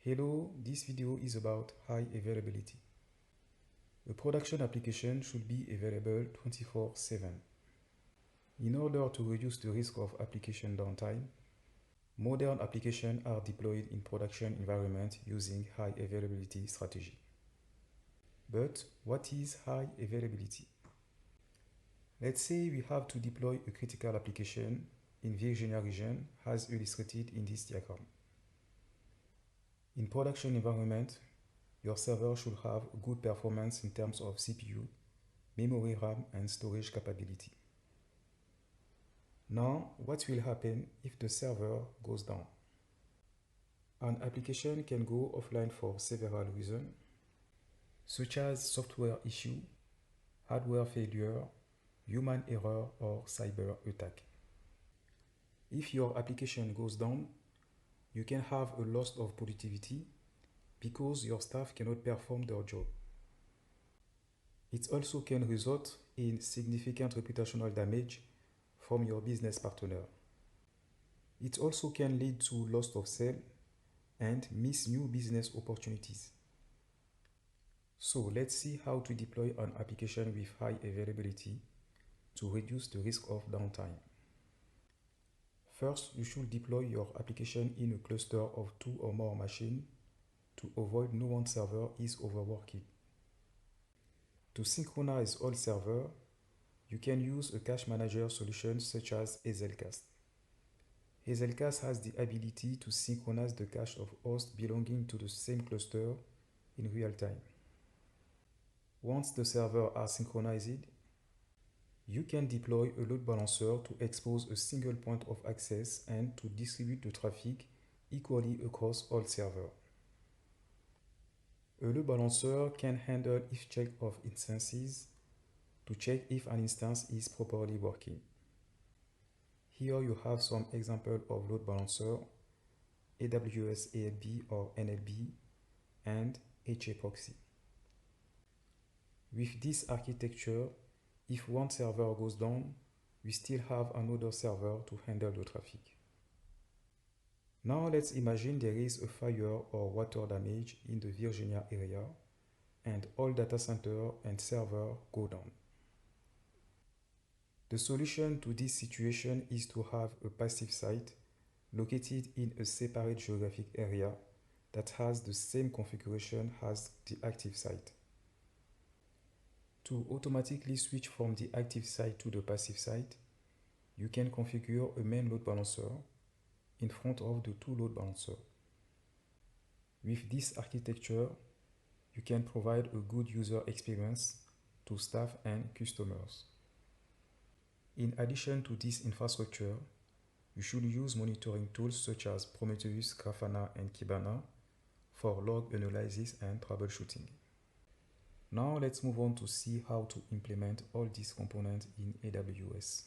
Hello, this video is about high availability. A production application should be available 24/7. In order to reduce the risk of application downtime, modern applications are deployed in production environments using high availability strategy. But what is high availability? Let's say we have to deploy a critical application in Virginia region as illustrated in this diagram. In production environment, your server should have good performance in terms of CPU, memory RAM, and storage capability. Now, what will happen if the server goes down? An application can go offline for several reasons, such as software issue, hardware failure, human error, or cyber attack. If your application goes down, you can have a loss of productivity because your staff cannot perform their job. It also can result in significant reputational damage from your business partner. It also can lead to loss of sale and miss new business opportunities. So let's see how to deploy an application with high availability to reduce the risk of downtime. First, you should deploy your application in a cluster of 2 or more machines to avoid no one server is overworking. To synchronize all servers, you can use a cache manager solution such as Hazelcast. Hazelcast has the ability to synchronize the cache of hosts belonging to the same cluster in real time. Once the servers are synchronized, you can deploy a load balancer to expose a single point of access and to distribute the traffic equally across all servers. A load balancer can handle if check of instances to check if an instance is properly working. Here you have some examples of load balancer, AWS ALB or NLB, and HA proxy. With this architecture, if one server goes down, we still have another server to handle the traffic. Now let's imagine there is a fire or water damage in the Virginia area and all data center and server go down. The solution to this situation is to have a passive site located in a separate geographic area that has the same configuration as the active site. To automatically switch from the active site to the passive site, you can configure a main load balancer in front of the two load balancers. With this architecture, you can provide a good user experience to staff and customers. In addition to this infrastructure, you should use monitoring tools such as Prometheus, Grafana, and Kibana for log analysis and troubleshooting. Now let's move on to see how to implement all these components in AWS.